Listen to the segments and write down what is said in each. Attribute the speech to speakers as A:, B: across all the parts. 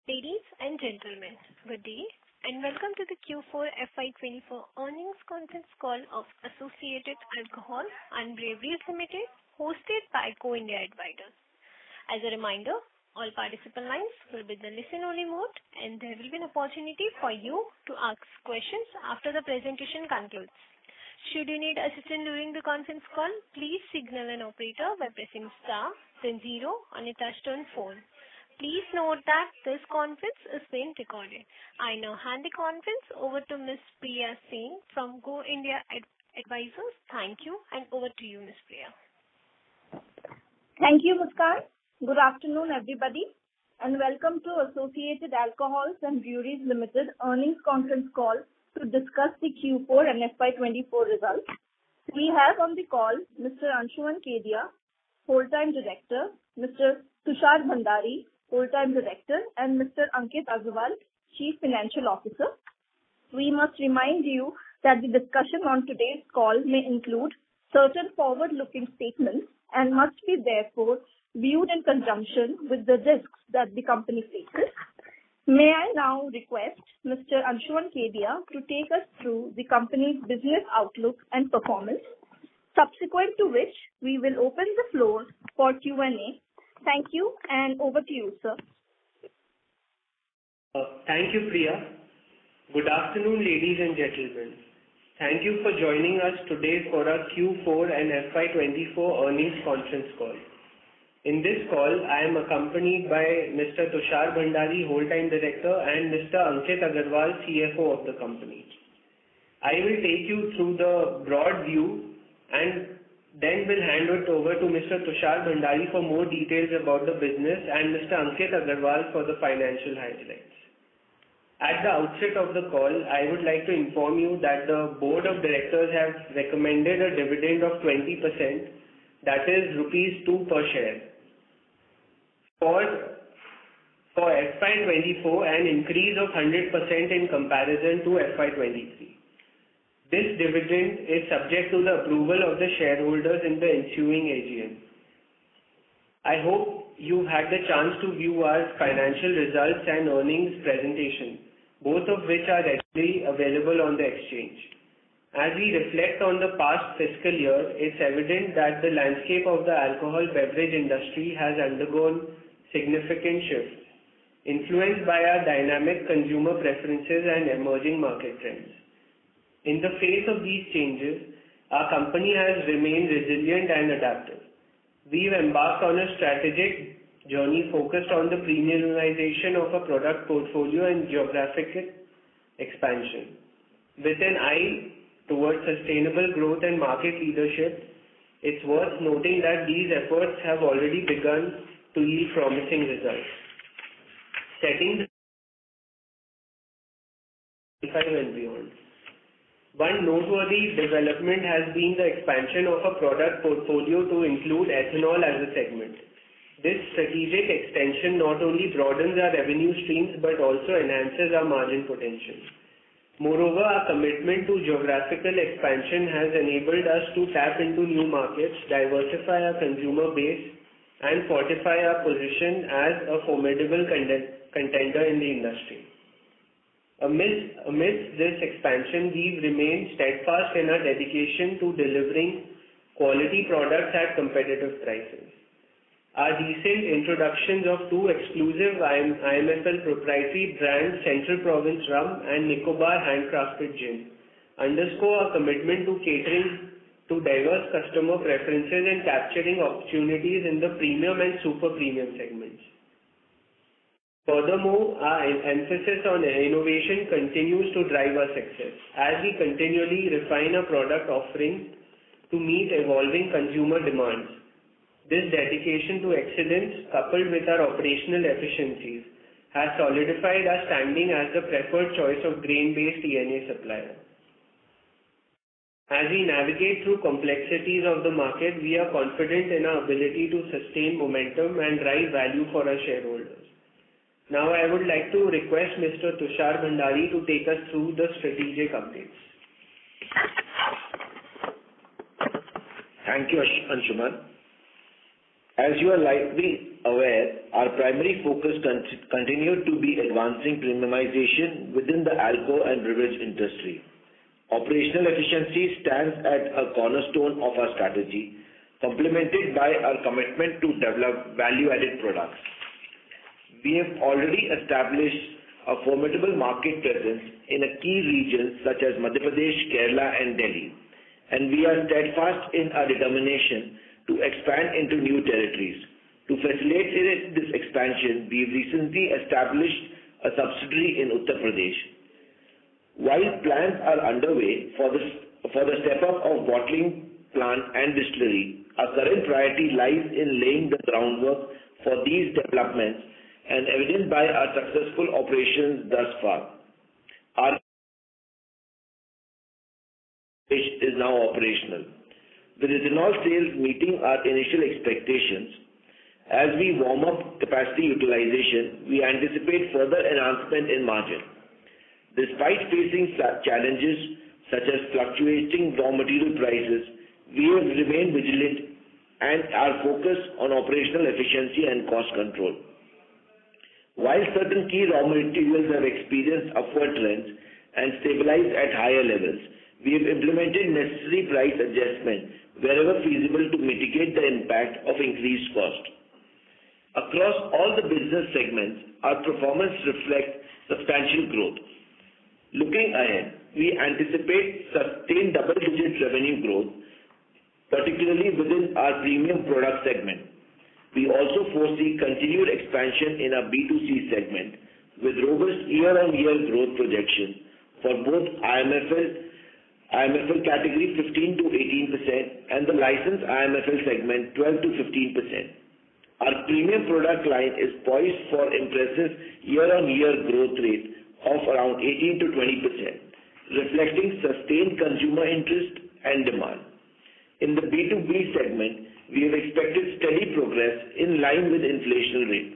A: Ladies and gentlemen, good day and welcome to the Q4 FY24 earnings conference call of Associated Alcohols Breweries Limited, hosted by Go India Advisors. As a reminder, all participant lines will be in the listen-only mode and there will be an opportunity for you to ask questions after the presentation concludes. Should you need assistance during the conference call, please signal an operator by pressing star then 0 on your touch-tone phone. Please note that this conference is being recorded. I now hand the conference over to Ms. Priya Singh from Go India Advisors. Thank you and over to you, Ms. Priya.
B: Thank you, Muskan. Good afternoon, everybody, and welcome to Associated Alcohols Breweries Limited earnings conference call to discuss the Q4 and FY24 results. We have on the call Mr. Anshuman Kedia, Whole-Time Director, Mr. Tushar Bhandari, Whole-Time Director, and Mr. Ankit Agarwal, Chief Financial Officer. We must remind you that the discussion on today's call may include certain forward-looking statements and must be therefore viewed in conjunction with the risks that the company faces. May I now request Mr. Anshuman Kedia to take us through the company's business outlook and performance, subsequent to which we will open the floor for Q&A. Thank you, and over to you, sir.
C: Thank you, Priya. Good afternoon, ladies and gentlemen. Thank you for joining us today for our Q4 and FY24 earnings conference call. In this call, I am accompanied by Mr. Tushar Bhandari, Whole-Time Director, and Mr. Ankit Agarwal, CFO of the company. I will take you through the broad view and then will hand it over to Mr. Tushar Bhandari for more details about the business and Mr. Ankit Agarwal for the financial highlights. At the outset of the call, I would like to inform you that the Board of Directors have recommended a dividend of 20%, that is rupees 2 per share. For FY24, an increase of 100% in comparison to FY23. This dividend is subject to the approval of the shareholders in the ensuing AGM. I hope you had the chance to view our financial results and earnings presentation, both of which are readily available on the exchange. As we reflect on the past fiscal year, it's evident that the landscape of the alcohol beverage industry has undergone significant shifts, influenced by our dynamic consumer preferences and emerging market trends. In the face of these changes, our company has remained resilient and adaptive. We've embarked on a strategic journey focused on the premiumization of a product portfolio and geographic expansion. With an eye towards sustainable growth and market leadership, it's worth noting that these efforts have already begun to yield promising results. Setting the and beyond. One noteworthy development has been the expansion of a product portfolio to include ethanol as a segment. This strategic extension not only broadens our revenue streams but also enhances our margin potential. Moreover, our commitment to geographical expansion has enabled us to tap into new markets, diversify our consumer base, and fortify our position as a formidable contender in the industry. Amidst this expansion, we've remained steadfast in our dedication to delivering quality products at competitive prices. Our recent introductions of 2 exclusive IMFL proprietary brands, Central Province Rum and Nicobar Handcrafted Gin, underscore our commitment to catering to diverse customer preferences and capturing opportunities in the premium and super premium segments. Furthermore, our emphasis on innovation continues to drive our success as we continually refine our product offerings to meet evolving consumer demands. This dedication to excellence, coupled with our operational efficiencies, has solidified our standing as the preferred choice of grain-based ENA supplier. As we navigate through complexities of the market, we are confident in our ability to sustain momentum and drive value for our shareholders. Now I would like to request Mr. Tushar Bhandari to take us through the strategic updates.
D: Thank you, Anshuman. As you are likely aware, our primary focus continued to be advancing premiumization within the alcohol and beverage industry. Operational efficiency stands at a cornerstone of our strategy, complemented by our commitment to develop value-added products. We have already established a formidable market presence in a key regions such as Madhya Pradesh, Kerala, and Delhi, and we are steadfast in our determination to expand into new territories. To facilitate this expansion, we recently established a subsidiary in Uttar Pradesh. While plans are underway for the step-up of bottling plant and distillery, our current priority lies in laying the groundwork for these developments and evidenced by our successful operations thus far. Our is now operational, with ethanol sales meeting our initial expectations. As we warm up capacity utilization, we anticipate further enhancement in margin. Despite facing challenges such as fluctuating raw material prices, we have remained vigilant and are focused on operational efficiency and cost control. While certain key raw materials have experienced upward trends and stabilized at higher levels, we have implemented necessary price adjustment wherever feasible to mitigate the impact of increased cost. Across all the business segments, our performance reflects substantial growth. Looking ahead, we anticipate sustained double-digit revenue growth, particularly within our premium product segment. We also foresee continued expansion in our B2C segment with robust year-on-year growth projection for both IMFL category 15 to 18% and the licensed IMFL segment 12 to 15%. Our premium product line is poised for impressive year-on-year growth rate of around 18 to 20%, reflecting sustained consumer interest and demand. In the B2B segment, we have expected steady progress in line with inflation rate.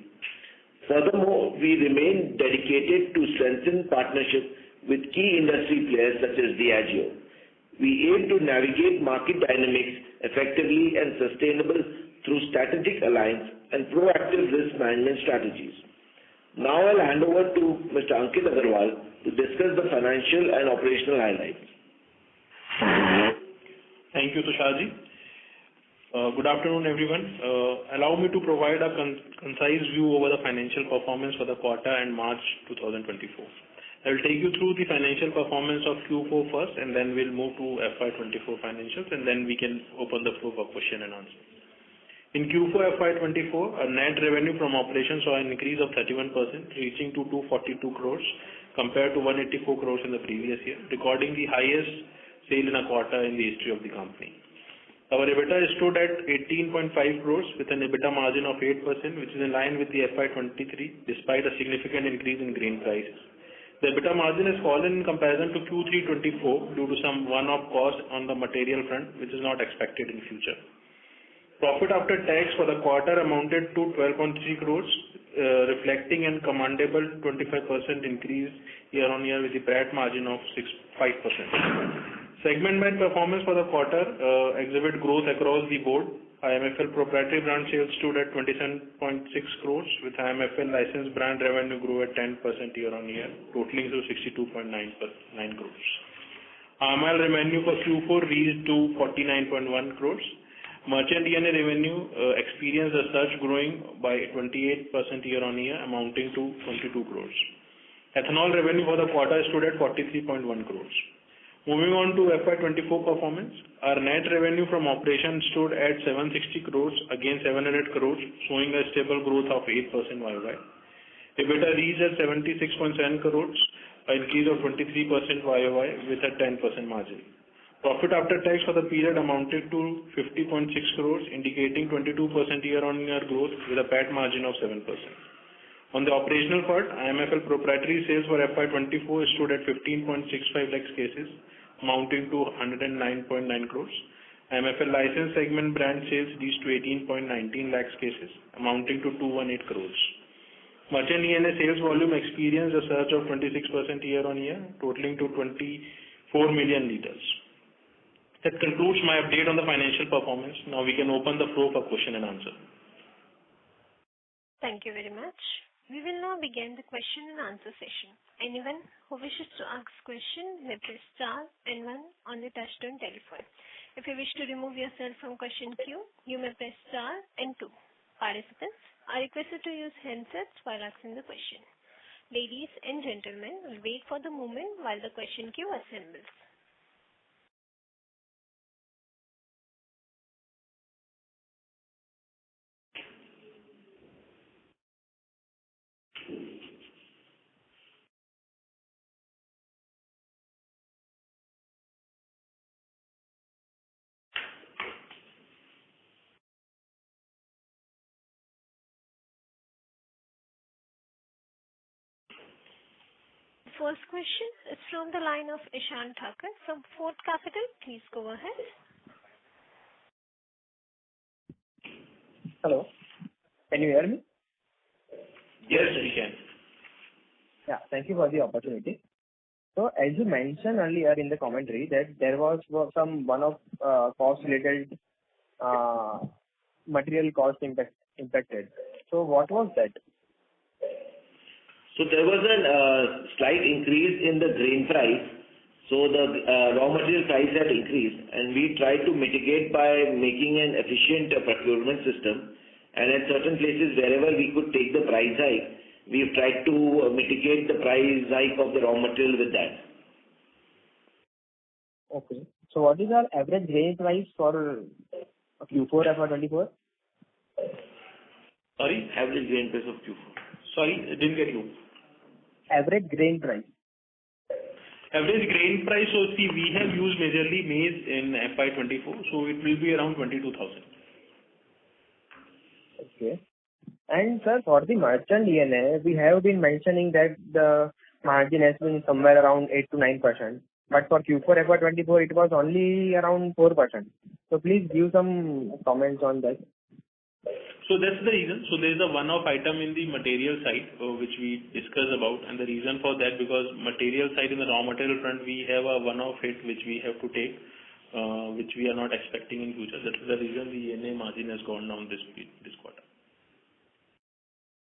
D: Furthermore, we remain dedicated to strengthen partnership with key industry players such as Diageo. We aim to navigate market dynamics effectively and sustainable through strategic alliance and proactive risk management strategies. Now I'll hand over to Mr. Ankit Agarwal to discuss the financial and operational highlights.
E: Thank you, Tusharji. Good afternoon, everyone. Allow me to provide a concise view over the financial performance for the quarter and March 2024. I will take you through the financial performance of Q4 first, and then we'll move to FY24 financials, and then we can open the floor for question and answer. In Q4 FY24, our net revenue from operations saw an increase of 31%, reaching to 242 crores compared to 184 crores in the previous year, recording the highest sale in a quarter in the history of the company. Our EBITDA stood at 18.5 crores with an EBITDA margin of 8%, which is in line with the FY23 despite a significant increase in grain prices. The EBITDA margin has fallen in comparison to Q3 24 due to some one-off cost on the material front, which is not expected in future. Profit after tax for the quarter amounted to 12.3 crores, reflecting a commendable 25% increase year-on-year with a PAT margin of 5%. Segment-wide performance for the quarter exhibit growth across the board. IMFL proprietary brand sales stood at 27.6 crores, with IMFL licensed brand revenue grew at 10% year-on-year, totaling to 62.9 crores. IMFL revenue for Q4 reached to 49.1 crores. Merchant DNA revenue experienced a surge growing by 28% year-on-year, amounting to 22 crores. Ethanol revenue for the quarter stood at 43.1 crores. Moving on to FY24 performance, our net revenue from operations stood at 760 crores against 700 crores, showing a stable growth of 8% YOY. EBITDA reached at 76.7 crores, an increase of 23% YOY with a 10% margin. Profit after tax for the period amounted to 50.6 crores, indicating 22% year-on-year growth with a PAT margin of 7%. On the operational part, IMFL proprietary sales for FY24 stood at 15.65 lakhs cases, amounting to 109.9 crores. IMFL licensed segment brand sales reached to 18.19 lakhs cases, amounting to 218 crores. Merchant DNA sales volume experienced a surge of 26% year-on-year, totaling to 24 million liters. That concludes my update on the financial performance. Now we can open the floor for question and answer.
A: Thank you very much. We will now begin the question and answer session. Anyone who wishes to ask question may press star and one on the touchtone telephone. If you wish to remove yourself from question queue, you may press star and two. Participants are requested to use handsets while asking the question. Ladies and gentlemen, we'll wait for the moment while the question queue assembles. First question is from the line of Ishan Thakur from Fort Capital. Please go ahead.
F: Hello. Can you hear me?
D: Yes, we can.
F: Yeah, thank you for the opportunity. So as you mentioned earlier in the commentary that there was some one-off cost-related material cost impacted. So what was that?
D: So there was a slight increase in the grain price. So the raw material price had increased, and we tried to mitigate by making an efficient procurement system. And at certain places, wherever we could take the price hike, we've tried to mitigate the price hike of the raw material with that.
F: Okay. So what is our average grain price for Q4 FY24?
D: Sorry? Average grain price of Q4. Sorry, I didn't get you.
F: Average grain price.
E: Average grain price, so see, we have used majorly maize in FY24, so it will be around 22,000.
F: Okay. And sir, for the merchant DNA, we have been mentioning that the margin has been somewhere around 8 to 9%. But for Q4 FY24, it was only around 4%. So please give some comments on that.
E: So that's the reason. So there is a one-off item in the material side, which we discussed about, and the reason for that, because material side, in the raw material front, we have a one-off hit which we have to take, which we are not expecting in future. That is the reason the NA margin has gone down this quarter.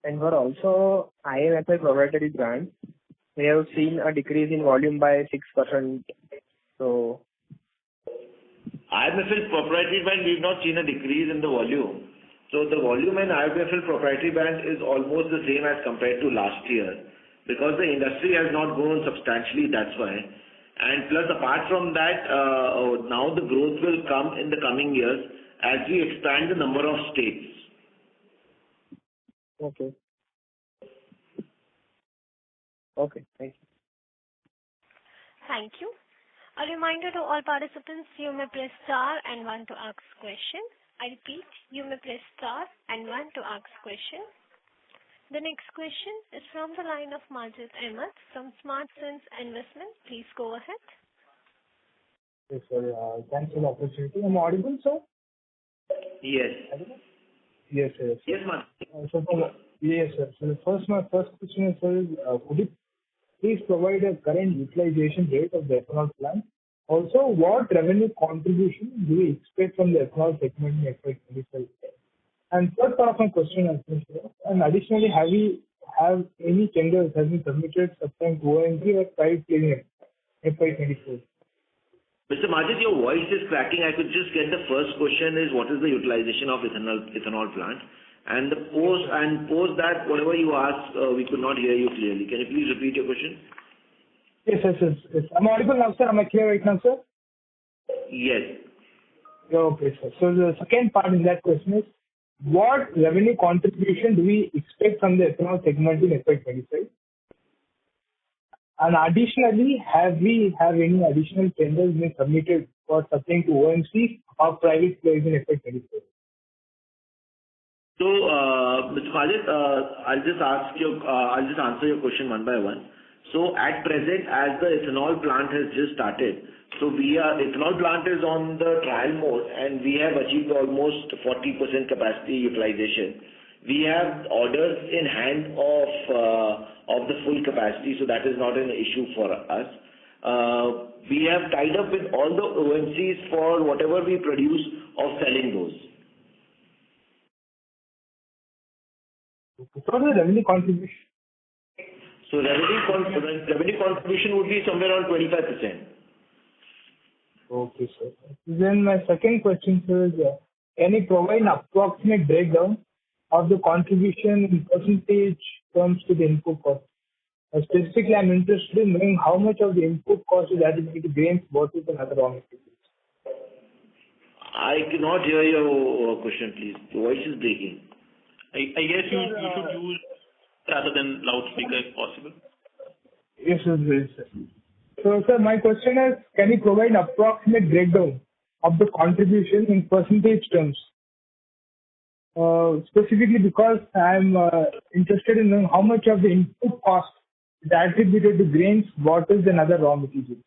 F: And for also IMFL proprietary brand, we have seen a decrease in volume by 6%. So
D: IMFL proprietary brand, we've not seen a decrease in the volume. So the volume in IMFL proprietary brand is almost the same as compared to last year, because the industry has not grown substantially, that's why. And plus, apart from that, now the growth will come in the coming years as we expand the number of states.
F: okay. Okay, thank you.
A: Thank you. A reminder to all participants, you may press star and one to ask question. I repeat, you may press star and one to ask question. The next question is from the line of Majid Ahmed from Smart Sense Investment. Please go ahead.
G: Yes, sir. Thanks for the opportunity. Am I audible, sir?
D: Yes.
G: Yes, sir.
D: Yes, ma'am.
G: Yes, sir. So my first question is, sir, could you please provide a current utilization rate of the ethanol plant? Also, what revenue contribution do we expect from the ethanol segment in FY25? And third part of my question is, and additionally, have any tenders have been submitted sometime to OMC or private placing FY24?
D: Mr. Majid, your voice is cracking. I could just get the first question is what is the utilization of ethanol plant? And post that, whatever you ask, we could not hear you clearly. Can you please repeat your question?
G: Yes. Am I audible now, sir? Am I clear right now, sir?
D: Yes.
G: Okay, sir. So the second part in that question is, what revenue contribution do we expect from the ethanol segment in FY25? And additionally, have any additional tenders been submitted for supplying to OMC or private players in FY24?
D: So, Mr. Majid, I'll just answer your question one by one. So at present, as the ethanol plant has just started, so ethanol plant is on the trial mode, and we have achieved almost 40% capacity utilization. We have orders in hand of the full capacity, so that is not an issue for us. We have tied up with all the OMCs for whatever we produce of selling those.
G: was the revenue contribution?
D: So revenue contribution would be somewhere around 25%.
G: Okay, sir. Then my second question, sir, is, can you provide an approximate breakdown of the contribution in percentage terms to the input cost? Specifically, I'm interested in knowing how much of the input cost is attributed to grains, bottles, and other raw materials.
D: I cannot hear your question, please. The voice is breaking.
E: I guess you should use rather than loudspeaker if possible.
G: Yes, sir. Yes, sir. So, sir, my question is, can you provide an approximate breakdown of the contribution in percentage terms? Specifically because I'm interested in knowing how much of the input cost is attributed to grains, bottles, and other raw materials.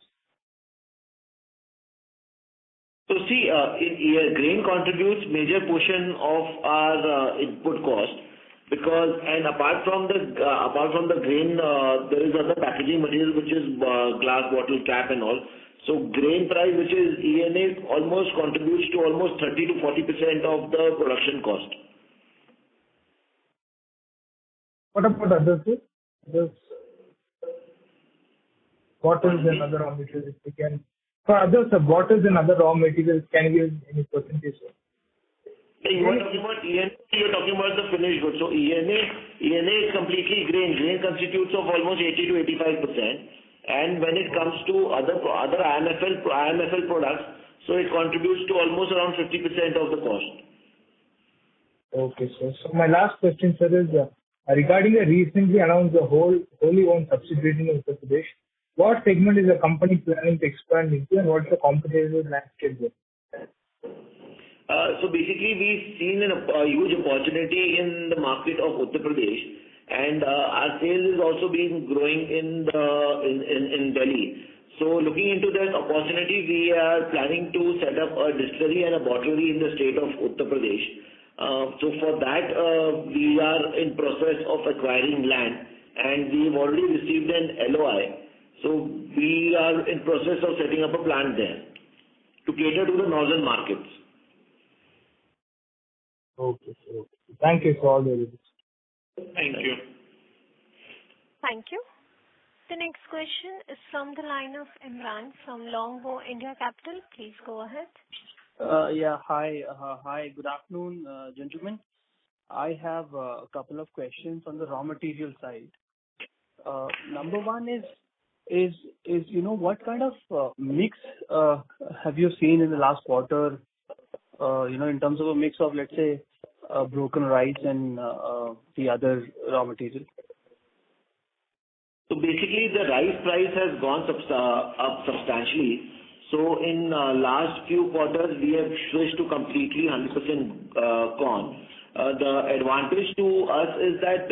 D: So see, grain contributes major portion of our input cost because, and apart from the grain, there is other packaging material which is glass bottle cap and all. So grain price, which is ENA, almost contributes to almost 30 to 40% of the production cost.
G: What about others, sir? Others, bottles and other raw materials, if you can. For others, the bottles and other raw materials, can you give any percentage, sir?
D: You are talking about ENA, you're talking about the finished goods. So ENA is completely grain. Grain constitutes of almost 80 to 85%. And when it comes to other IMFL products, so it contributes to almost around 50% of the cost.
G: Okay, sir. So my last question, sir, is regarding the recently announced the wholly owned subsidiary in Uttar Pradesh. What segment is the company planning to expand into, and what is the competitive landscape there?
D: So basically, we've seen a huge opportunity in the market of Uttar Pradesh, and our sales is also been growing in Delhi. So looking into that opportunity, we are planning to set up a distillery and a bottlery in the state of Uttar Pradesh. So for that, we are in process of acquiring land, and we've already received an LOI. So we are in process of setting up a plant there to cater to the northern markets.
G: Okay, sir. Thank you for all the details.
E: Thank you.
A: Thank you. The next question is from the line of Imran from Longbow India Capital. Please go ahead.
H: Hi. Good afternoon, gentlemen. I have a couple of questions on the raw material side. Number one is what kind of mix have you seen in the last quarter? In terms of a mix of, let's say, broken rice and the other raw material.
D: So basically, the rice price has gone up substantially. So in last few quarters, we have switched to completely 100% corn. The advantage to us is that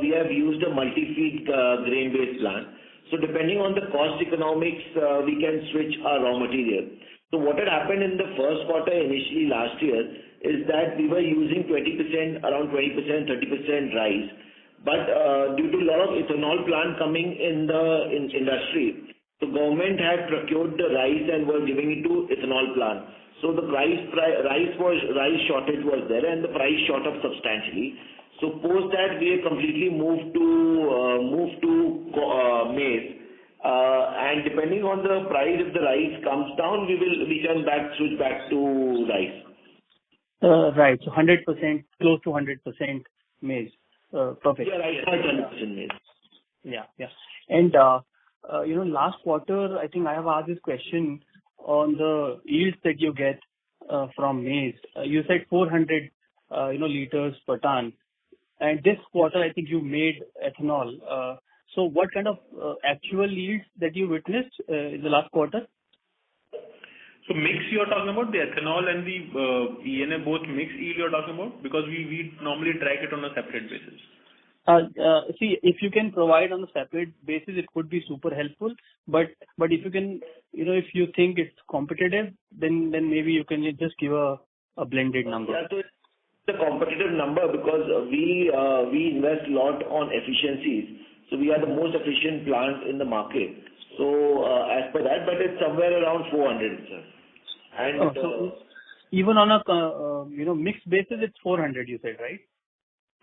D: we have used a multi-feed grain-based plant. So depending on the cost economics, we can switch our raw material. So what had happened in the first quarter initially last year is that we were using around 20%, 30% rice. But due to a lot of ethanol plant coming in the industry, the government had procured the rice and were giving it to ethanol plant. So the rice shortage was there, and the price shot up substantially. So post that, we have completely moved to maize. And depending on the price, if the rice comes down, we can switch back to rice.
H: Right. So 100%, close to 100% maize. Perfect.
D: Yeah, right. 100% maize.
H: Yeah. And last quarter, I think I have asked this question on the yields that you get from maize. You said 400 liters per ton. And this quarter, I think you made ethanol. So what kind of actual yields that you witnessed in the last quarter?
E: So mix you're talking about, the ethanol and the ENA, both mix yield you're talking about? Because we normally track it on a separate basis.
H: See, if you can provide on a separate basis, it could be super helpful. But if you can, if you think it's competitive, then maybe you can just give a blended number.
D: Yeah, so it's a competitive number because we invest a lot on efficiencies. So we are the most efficient plant in the market. So as per that, but it's somewhere around 400, sir. And
H: so even on a mixed basis, it's 400. You said, right?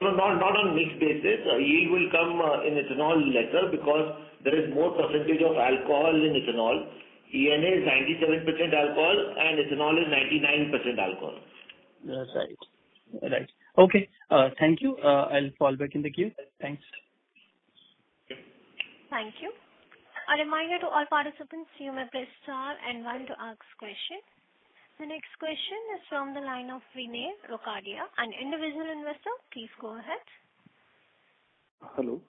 D: No, not on mixed basis. Yield will come in ethanol lesser because there is more percentage of alcohol in ethanol. ENA is 97% alcohol and ethanol is 99% alcohol.
H: That's right. Right. Okay. Thank you. I'll fall back in the queue. Thanks.
A: Thank you. A reminder to all participants, you may press star and one to ask question. The next question is from the line of Vinay Rokadia, an individual investor. Please go ahead.
I: Hello.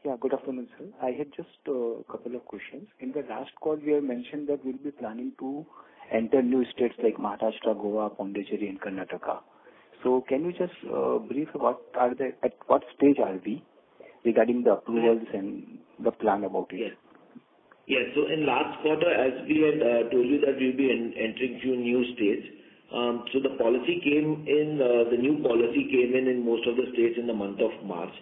I: Yeah, good afternoon, sir. I had just a couple of questions. In the last call, we have mentioned that we'll be planning to enter new states like Maharashtra, Goa, Pondicherry, and Karnataka. So can you just brief at what stage are we regarding the approvals and the plan about it?
D: Yes. Yes. So in last quarter, as we had told you that we'll be entering few new states. So the policy came in, the new policy came in most of the states in the month of March.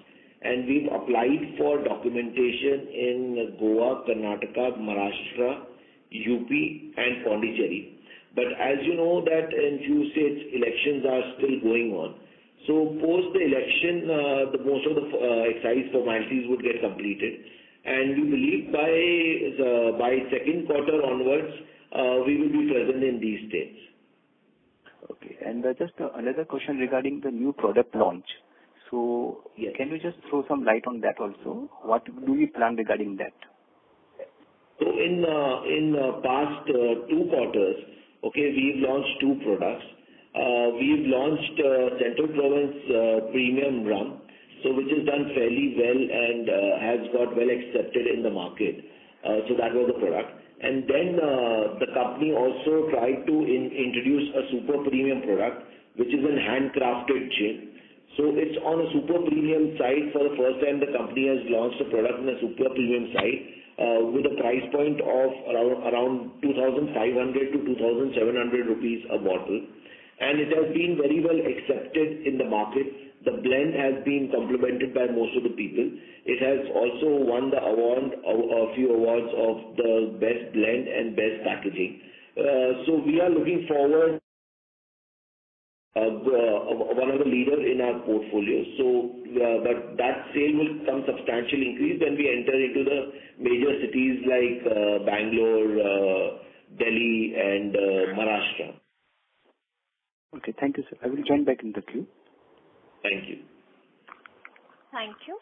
D: And we've applied for documentation in Goa, Karnataka, Maharashtra, UP, and Pondicherry. But as you know that in few states, elections are still going on. So post the election, most of the excise formalities would get completed. And we believe by second quarter onwards, we will be present in these states.
I: Okay. And just another question regarding the new product launch. So
D: Yes.
I: Can you just throw some light on that also? What do we plan regarding that?
D: So in past 2 quarters, okay, we've launched 2 products. We've launched Central Province Premium Rum, so which is done fairly well and has got well accepted in the market. So that was the product. And then the company also tried to introduce a super premium product, which is a handcrafted gin. So it's on a super premium side. For the first time, the company has launched a product in a super premium side with a price point of around 2,500 to 2,700 rupees a bottle. And it has been very well accepted in the market. The blend has been complimented by most of the people. It has also won the award, a few awards of the best blend and best packaging. So we are looking forward one of the leaders in our portfolio. So, but that sale will come substantially increase when we enter into the major cities like Bangalore, Delhi, and Maharashtra.
I: Okay, thank you, sir. I will join back in the queue.
D: Thank you.
A: Thank you.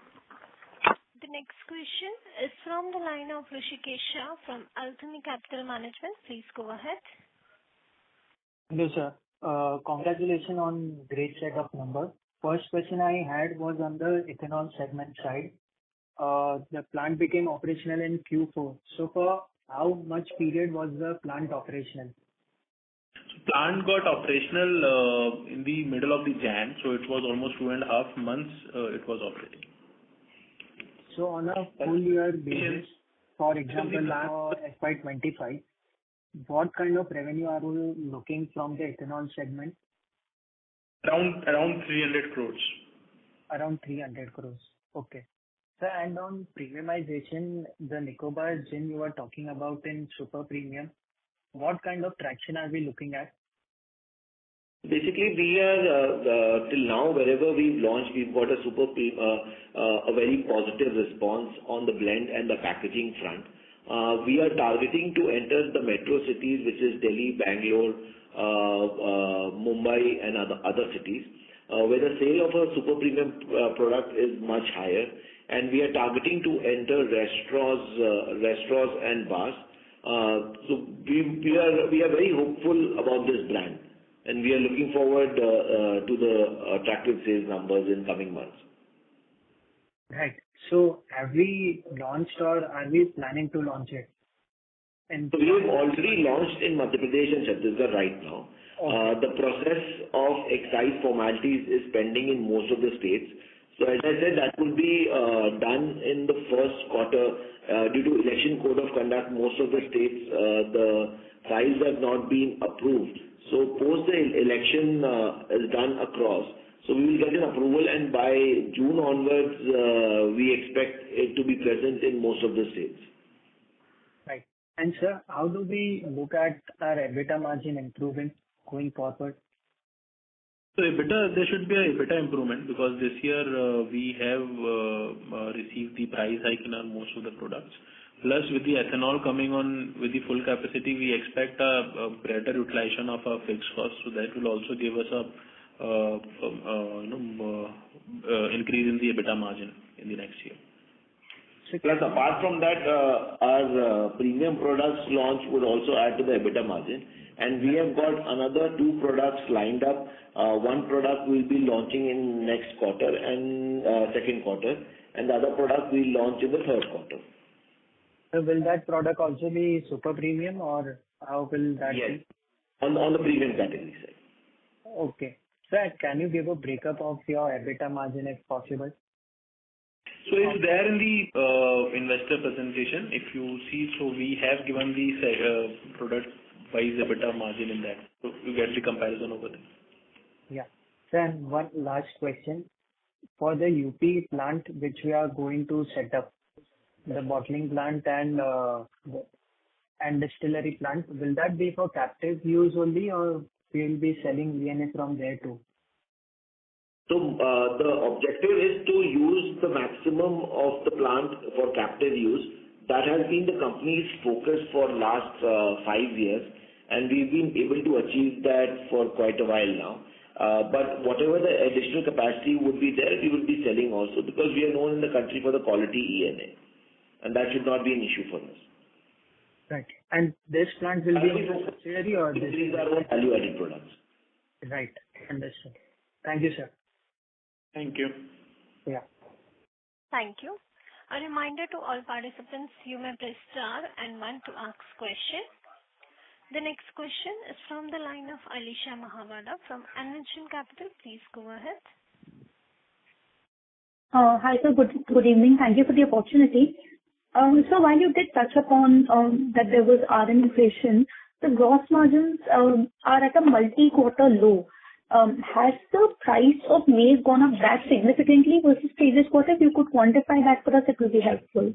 A: The next question is from the line of Rishikesh Shah from Alchemy Capital Management. Please go ahead.
J: Hello, sir. Congratulations on great set of numbers. First question I had was on the ethanol segment side. The plant became operational in Q4. So for how much period was the plant operational?
E: Plant got operational in the middle of the Jan, so it was almost 2.5 months it was operating.
J: So on a full year basis, for example, now FY25, what kind of revenue are we looking from the ethanol segment?
E: Around 300 crores.
J: Around 300 crores. Okay. Sir, and on premiumization, the Nicobar gin you were talking about in super premium, what kind of traction are we looking at?
D: Basically, we are till now, wherever we've launched, we've got a very positive response on the blend and the packaging front. We are targeting to enter the metro cities, which is Delhi, Bangalore, Mumbai, and other cities, where the sale of a super premium product is much higher, and we are targeting to enter restaurants and bars. So we are very hopeful about this brand, and we are looking forward to the attractive sales numbers in coming months.
J: Right. So have we launched or are we planning to launch it?
D: So we have already launched in Madhya Pradesh and Chhattisgarh right now. Okay. The process of excise formalities is pending in most of the states. So as I said, that will be done in the first quarter. Due to election code of conduct, most of the states, the files have not been approved. So post the election is done across. So we will get an approval, and by June onwards, we expect it to be present in most of the states.
J: Right. And sir, how do we look at our EBITDA margin improving going forward?
E: So EBITDA, there should be a EBITDA improvement because this year we have received the price hike in our most of the products. Plus, with the ethanol coming on with the full capacity, we expect a better utilization of our fixed costs. So that will also give us a increase in the EBITDA margin in the next year.
D: Plus, apart from that, our premium products launch would also add to the EBITDA margin. And we have got another 2 products lined up. One product will be launching in next quarter and second quarter, and the other product will launch in the third quarter.
J: So will that product also be super premium, or how will that be?
D: Yes, on the premium category side.
J: Okay. Sir, can you give a breakup of your EBITDA margin if possible?
E: So it's there in the investor presentation. If you see, so we have given the product-wise EBITDA margin in that. So you get the comparison over there.
J: Yeah. Sir, and one last question. For the UP plant which we are going to set up, the bottling plant and distillery plant, will that be for captive use only, or we will be selling ENA from there too?
D: So the objective is to use the maximum of the plant for captive use. That has been the company's focus for last 5 years, and we've been able to achieve that for quite a while now. But whatever the additional capacity would be there, we will be selling also, because we are known in the country for the quality ENA, and that should not be an issue for us.
J: Right. And this plant will be in a subsidiary, or this?
D: These are all value-added products.
J: Right. Understood. Thank you, sir.
E: Thank you.
J: Yeah.
A: Thank you. A reminder to all participants, you may press star and 1 to ask question. The next question is from the line of Alisha Mahawala from Anvention Capital. Please go ahead.
B: Hi, sir. Good evening. Thank you for the opportunity. So while you did touch upon that there was RM inflation, the gross margins are at a multi-quarter low. Has the price of maize gone up that significantly versus previous quarter? If you could quantify that for us, it will be helpful.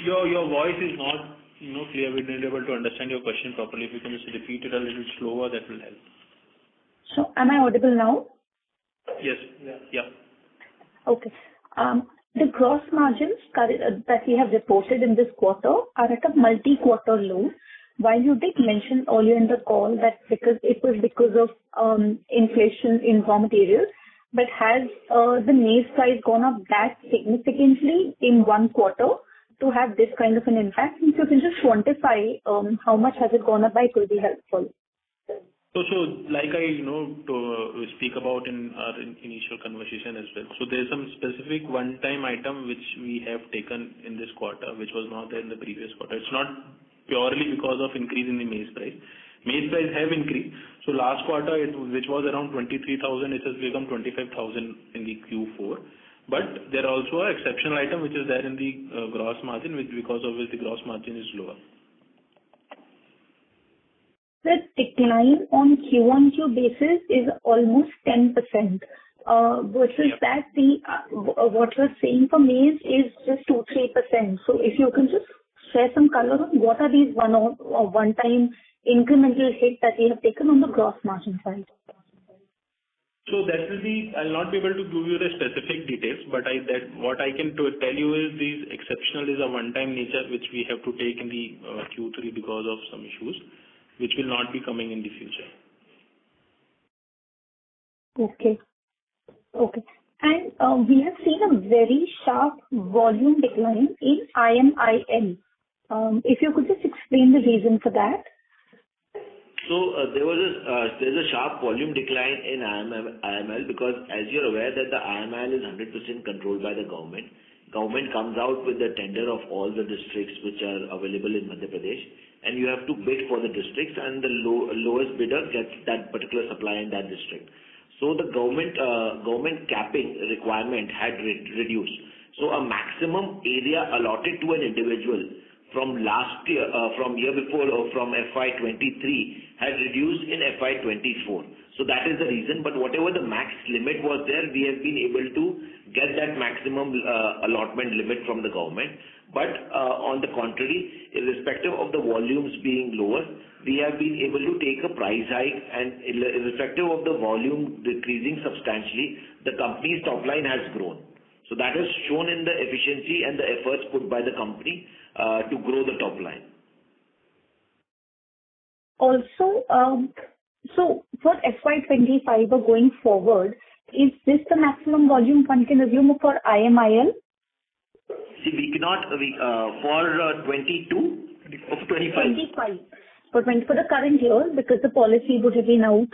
E: Your voice is not clear. We're not able to understand your question properly. If you can just repeat it a little slower, that will help.
B: So am I audible now?
E: Yes. Yeah.
B: Okay. The gross margins that we have reported in this quarter are at a multi-quarter low. While you did mention earlier in the call that it was because of inflation in raw materials, but has the maize price gone up that significantly in one quarter to have this kind of an impact? If you can just quantify how much has it gone up by, it will be helpful.
E: So like I to speak about in our initial conversation as well. So there's some specific one-time item which we have taken in this quarter, which was not there in the previous quarter. It's not purely because of increase in the maize price. Maize price have increased. So last quarter, which was around 23,000, it has become 25,000 in the Q4. But there are also an exceptional item which is there in the gross margin, which because of which the gross margin is lower.
B: The decline on Q1Q basis is almost 10%. Versus that, what you're saying for maize is just 2-3%. So if you can just share some color on what are these one-time incremental hit that we have taken on the gross margin side?
E: So that will be, I'll not be able to give you the specific details, but what I can tell you is these exceptional is a one-time nature which we have to take in the Q3 because of some issues, which will not be coming in the future.
B: Okay. And we have seen a very sharp volume decline in IMIL. If you could just explain the reason for that.
D: So there's a sharp volume decline in IML because, as you're aware, that the IML is 100% controlled by the government. Government comes out with the tender of all the districts which are available in Madhya Pradesh, and you have to bid for the districts, and the lowest bidder gets that particular supply in that district. So the government capping requirement had reduced. So a maximum area allotted to an individual from last year, from year before, or from FY23 had reduced in FY24. So that is the reason. But whatever the max limit was there, we have been able to get that maximum allotment limit from the government. But on the contrary, irrespective of the volumes being lower, we have been able to take a price hike, and irrespective of the volume decreasing substantially, the company's top line has grown. So that is shown in the efficiency and the efforts put by the company to grow the top line.
B: Also, so for FY25 or going forward, is this the maximum volume one can assume for IMIL?
D: See, we cannot, for 22, of 25.
B: 25. For the current year, because the policy would have been out.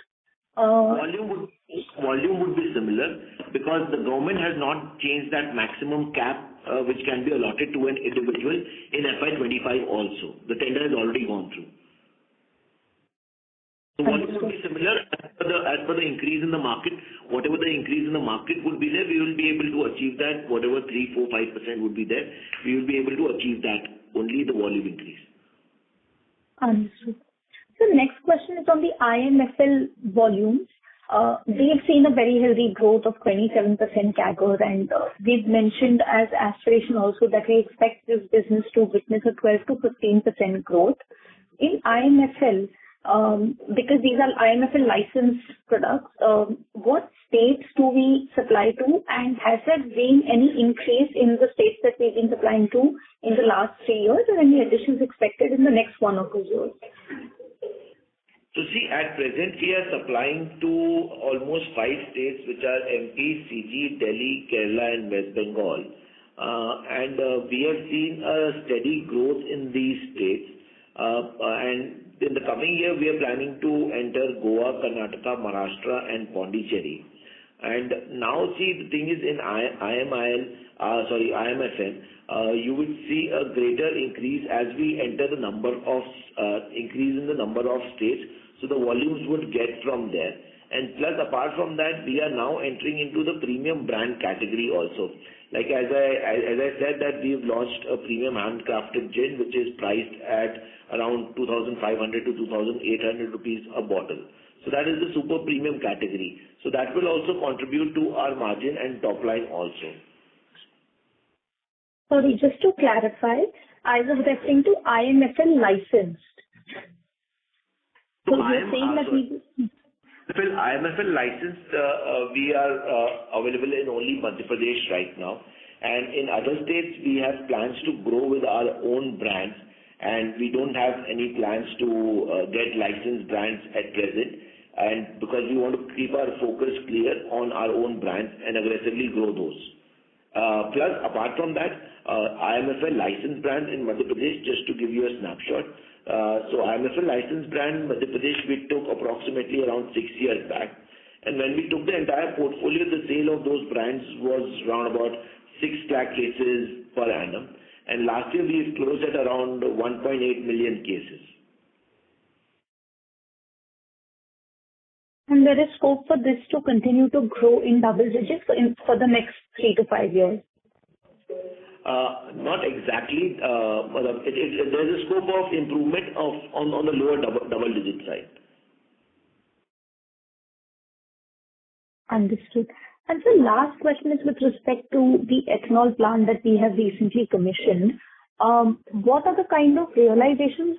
D: Volume would be similar, because the government has not changed that maximum cap, which can be allotted to an individual in FY25 also. The tender has already gone through. So volume would be similar as per the increase in the market. Whatever the increase in the market would be there, we will be able to achieve that. Whatever 3, 4, 5% would be there, we will be able to achieve that, only the volume increase.
B: Understood. So next question is on the IMFL volumes. We have seen a very healthy growth of 27% CAGR, and we've mentioned as aspiration also that we expect this business to witness a 12 to 15% growth. In IMFL, because these are IMFL licensed products, what states do we supply to, and has there been any increase in the states that we've been supplying to in the last 3 years, or any additions expected in the next 1 or 2 years?
D: So see, at present, we are supplying to almost 5 states, which are MP, CG, Delhi, Kerala, and West Bengal. And we have seen a steady growth in these states. And in the coming year, we are planning to enter Goa, Karnataka, Maharashtra, and Pondicherry. And now, see, the thing is in IMFL, you will see a greater increase as we enter the number of increase in the number of states. So the volumes would get from there. And plus, apart from that, we are now entering into the premium brand category also. Like as I said that we've launched a premium handcrafted gin, which is priced at around 2,500 to 2,800 rupees a bottle. So that is the super premium category. So that will also contribute to our margin and top line also.
B: Sorry, just to clarify, I was referring to IMFL licensed. So you're saying that
D: IMFL licensed, we are available in only Madhya Pradesh right now. And in other states, we have plans to grow with our own brands, and we don't have any plans to get licensed brands at present. And because we want to keep our focus clear on our own brands and aggressively grow those. Plus, apart from that, IMFL licensed brand in Madhya Pradesh, just to give you a snapshot. So IMFL licensed brand Madhya Pradesh, we took approximately around 6 years back. And when we took the entire portfolio, the sale of those brands was around about 6 lakh cases per annum. And last year we closed at around 1.8 million cases.
B: And there is scope for this to continue to grow in double digits for the next 3 to 5 years?
D: Not exactly. There is a scope of improvement on the lower double digit side.
B: Understood. And the last question is with respect to the ethanol plant that we have recently commissioned. What are the kind of realizations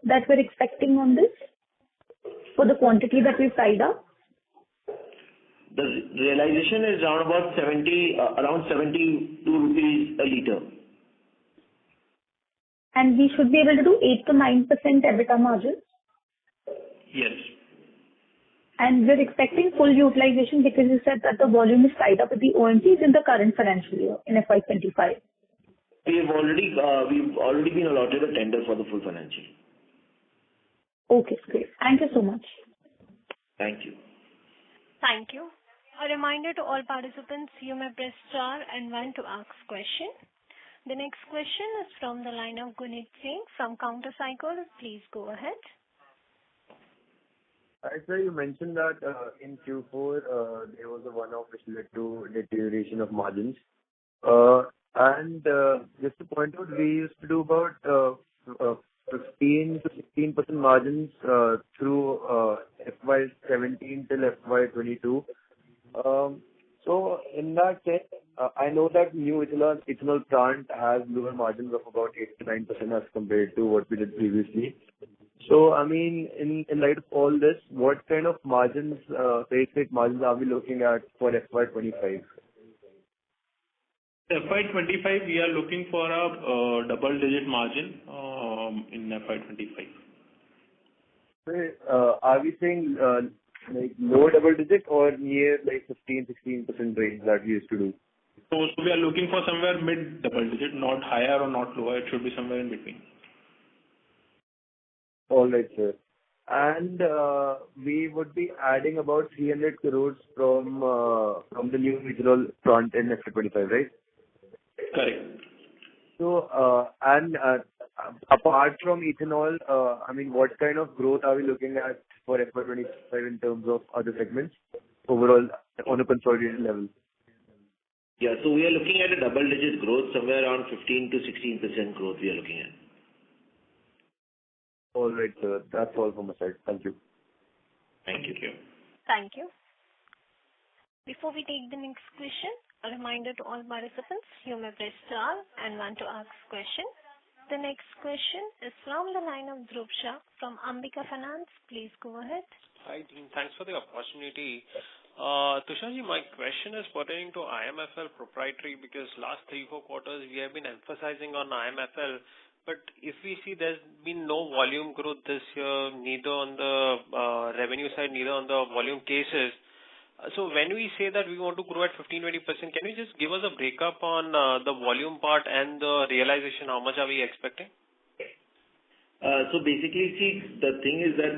B: that we're expecting on this for the quantity that we've tied up?
D: The realization is around 72 rupees a liter.
B: And we should be able to do 8 to 9% EBITDA margins?
D: Yes.
B: And we're expecting full utilization because you said that the volume is tied up with the OMCs in the current financial year, in FY25.
D: We've already been allotted a tender for the full financial year.
B: Okay, great. Thank you so much.
D: Thank you.
A: Thank you. A reminder to all participants, you may press star and 1 to ask question. The next question is from the line of Gunit Singh from Countercycle. Please go ahead.
F: Sir, you mentioned that in Q4 there was a one-off which led to deterioration of margins. And just to point out, we used to do about 15 to 16% margins through FY17 till FY22. So in that case, I know that new ethanol plant has lower margins of about 8 to 9% as compared to what we did previously. So, I mean, in light of all this, what kind of margins, steady state margins are we looking at for FY25?
E: FY25, we are looking for a double-digit margin in FY25.
F: Are we saying like low double digit or near like 15-16% range that we used to do?
E: So we are looking for somewhere mid double digit, not higher or not lower. It should be somewhere in between.
F: All right, sir. And we would be adding about 300 crores from the new ethanol plant in FY25, right?
E: Correct.
F: So, apart from ethanol, I mean, what kind of growth are we looking at for FY25 in terms of other segments overall on a consolidated level?
D: Yeah, so we are looking at a double-digit growth, somewhere around 15 to 16% growth we are looking at.
F: All right, sir. That's all from my side. Thank you.
D: Thank you.
A: Thank you. Before we take the next question, a reminder to all participants, you may press star and want to ask question. The next question is from the line of Dhruv Shah from Ambika Finance. Please go ahead.
K: Hi, team. Thanks for the opportunity. Tusharji, my question is pertaining to IMFL proprietary because last 3-4 quarters we have been emphasizing on IMFL, but if we see there's been no volume growth this year, neither on the revenue side, neither on the volume cases. So when we say that we want to grow at 15-20%, can you just give us a breakup on the volume part and the realization? How much are we expecting?
D: So basically, see, the thing is that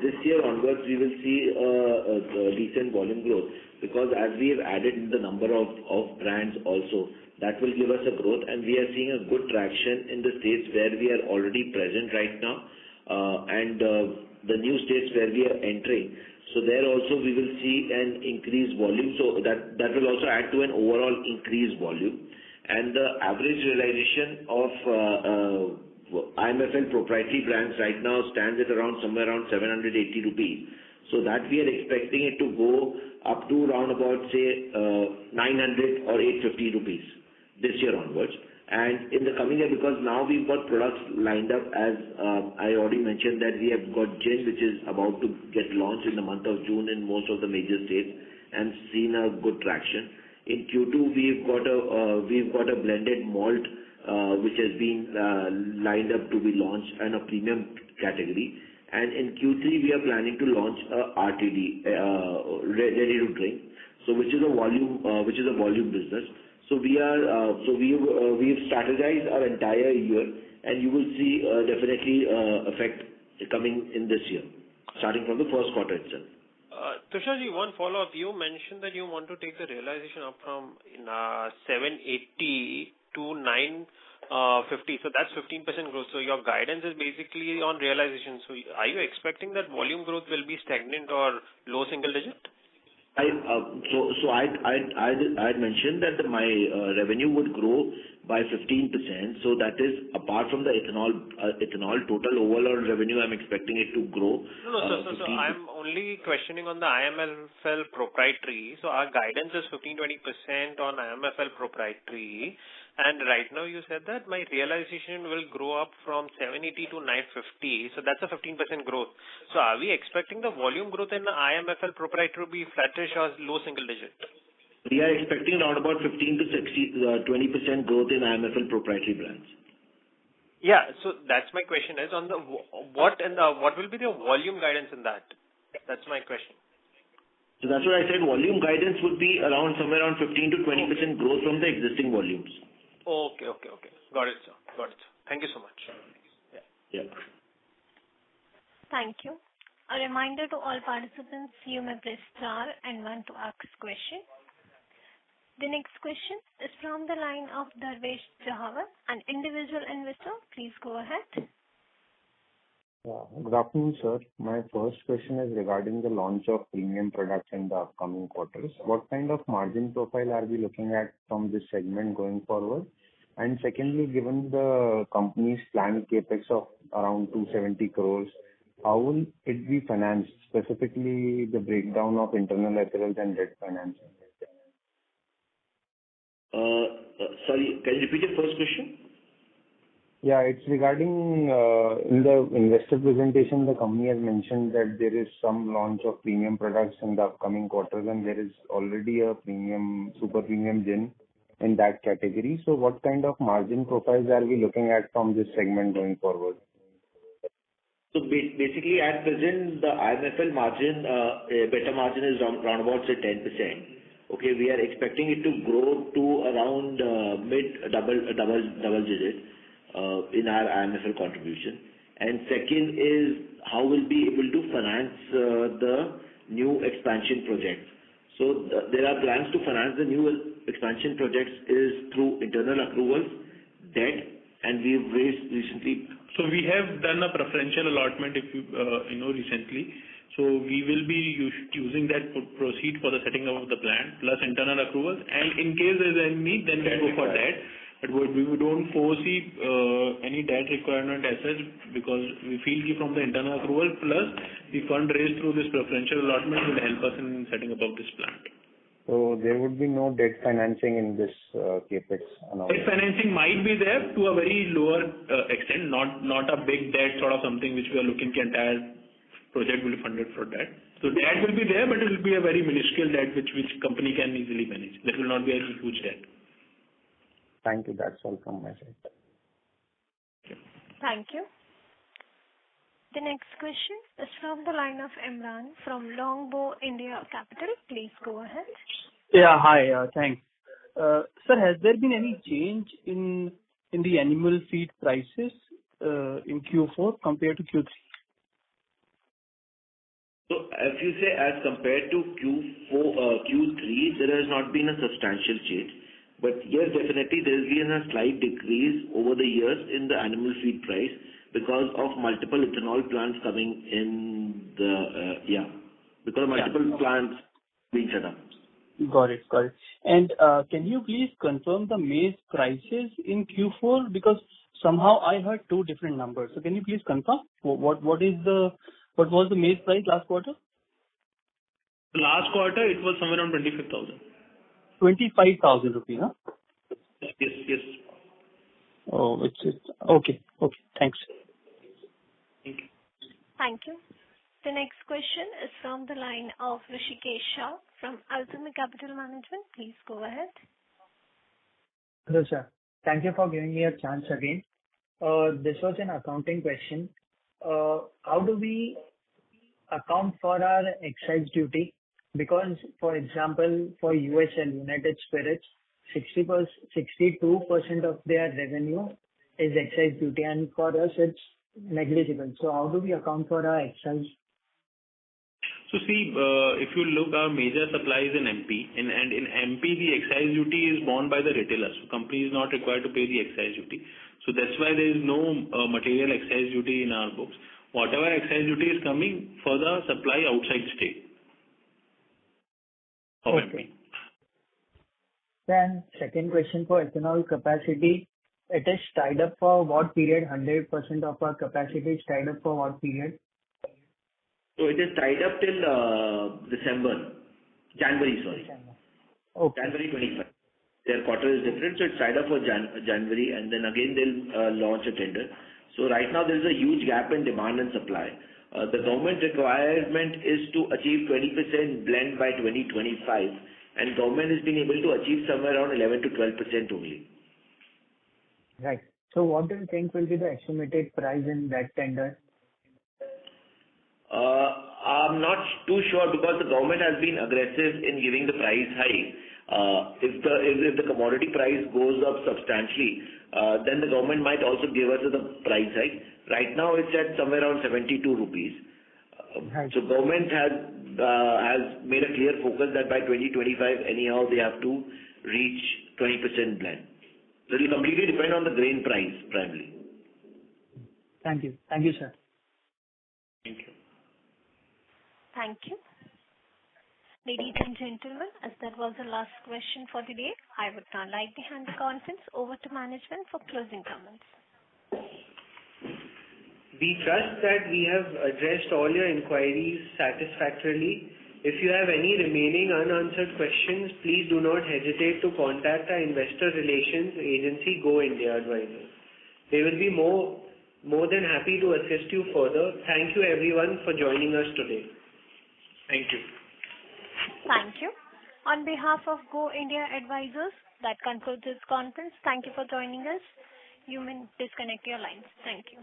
D: this year onwards we will see a decent volume growth because as we have added the number of brands also, that will give us a growth, and we are seeing a good traction in the states where we are already present right now, and the new states where we are entering. So there also we will see an increased volume. So that will also add to an overall increased volume, and the average realization of IMFL proprietary brands right now stands at somewhere around 780 rupees. So that we are expecting it to go up to around about say 900 or 850 rupees this year onwards. And in the coming year, because now we've got products lined up, as I already mentioned that we have got gin which is about to get launched in the month of June in most of the major states and seen a good traction. In Q2 we've got a blended malt which has been lined up to be launched in a premium category. And in Q3 we are planning to launch a RTD, ready to drink, so which is a volume business. So we've strategized our entire year, and you will see definitely effect coming in this year, starting from the first quarter itself.
K: Tusharji, one follow-up. You mentioned that you want to take the realization up from 780 to 950. So that's 15% growth. So your guidance is basically on realization. So are you expecting that volume growth will be stagnant or low single digit?
D: I had mentioned that my revenue would grow by 15%. So that is apart from the ethanol total overall revenue. I'm expecting it to grow.
K: So I'm only questioning on the IMFL proprietary. So our guidance is 15-20% on IMFL proprietary. And right now you said that my realization will grow up from 780 to 950. So that's a 15% growth. So are we expecting the volume growth in the IMFL proprietary to be flattish or low single digit?
D: We are expecting around about 15 to 20% growth in IMFL proprietary brands.
K: Yeah. So that's my question is on the what will be the volume guidance in that? That's my question.
D: So that's what I said. Volume guidance would be somewhere around 15 to 20% growth from the existing volumes.
K: Okay. Got it, sir. Thank you so much.
D: Yeah.
A: Thank you. A reminder to all participants, you may press star and want to ask question. The next question is from the line of Darvesh Jahawat, an individual investor. Please go ahead.
F: Good afternoon, sir. My first question is regarding the launch of premium products in the upcoming quarters. What kind of margin profile are we looking at from this segment going forward? And secondly, given the company's planned capex of around 270 crores. How will it be financed, specifically the breakdown of internal accruals and debt financing?
D: Sorry, can you repeat your first question?
F: Yeah, it's regarding in the investor presentation, the company has mentioned that there is some launch of premium products in the upcoming quarters, and there is already a premium, super premium gin in that category. So what kind of margin profiles are we looking at from this segment going forward?
D: So basically, at present, the IMFL margin, better margin is round about, say, 10%. Okay, we are expecting it to grow to around mid double digit in our IMFL contribution. And second is how we'll be able to finance the new expansion projects. So there are plans to finance the new expansion projects is through internal accruals, debt, and we've raised recently.
E: So we have done a preferential allotment, if you recently. So we will be using that proceed for the setting up of the plant plus internal accruals. And in case there's any need, then we go for that. But we don't foresee any debt requirement as such, because we feel from the internal accrual plus the fund raised through this preferential allotment will help us in setting up of this plant.
F: So there would be no debt financing in this capex announcement?
E: Debt financing might be there to a very lower extent, not a big debt sort of something which we are looking at entire project will be funded for that. So debt will be there, but it will be a very minuscule debt which company can easily manage. That will not be a huge debt.
F: Thank you. That's all from my side.
A: Thank you. The next question is from the line of Imran from Longbow India Capital. Please go ahead.
H: Yeah, hi. Thanks. Sir, has there been any change in the animal feed prices in Q4 compared to Q3?
D: So if you say as compared to Q3, there has not been a substantial change. But yes, definitely there has been a slight decrease over the years in the animal feed price because of multiple ethanol plants coming in because of multiple plants being set up.
H: Got it. And can you please confirm the maize prices in Q4? Because somehow I heard two different numbers. So can you please confirm what was the maize price last quarter?
E: Last quarter it was somewhere around 25,000.
H: 25,000 rupees, huh?
E: Yes.
H: Oh, it's okay. Thanks.
E: Thank you.
A: Thank you. The next question is from the line of Rishikesh Shah from Alchemy Capital Management. Please go ahead.
J: Hello, sir. Thank you for giving me a chance again. This was an accounting question. How do we account for our excise duty? Because, for example, for USL, United Spirits, 62% of their revenue is excise duty, and for us it's negligible. So how do we account for our excise?
E: So see, if you look, our major supplies in MP, and in MP the excise duty is borne by the retailer. So company is not required to pay the excise duty. So that's why there is no material excise duty in our books. Whatever excise duty is coming for the supply outside state of MP.
J: Then second question for ethanol capacity, it is tied up for what period? 100% of our capacity is tied up for what period?
D: So it is tied up till January.
J: Okay.
D: January 25. Their quarter is different, so it's tied up for January, and then again they'll launch a tender. So right now there is a huge gap in demand and supply. The government requirement is to achieve 20% blend by 2025, and government has been able to achieve somewhere around 11 to 12% only.
J: Right. So what do you think will be the estimated price in that tender?
D: I'm not too sure because the government has been aggressive in giving the price high. If the commodity price goes up substantially, then the government might also give us the price hike. Right now it's at somewhere around 72 rupees.
J: Right.
D: So government has made a clear focus that by 2025 anyhow they have to reach 20% blend. So it will completely depend on the grain price primarily.
J: Thank you. Thank you, sir.
E: Thank you.
A: Thank you. Ladies and gentlemen, as that was the last question for the day, I would now like to hand the conference over to management for closing comments.
C: We trust that we have addressed all your inquiries satisfactorily. If you have any remaining unanswered questions, please do not hesitate to contact our investor relations agency, Go India Advisors. They will be more than happy to assist you further. Thank you everyone for joining us today.
E: Thank you.
A: Thank you. On behalf of Go India Advisors, that concludes this conference. Thank you for joining us. You may disconnect your lines. Thank you.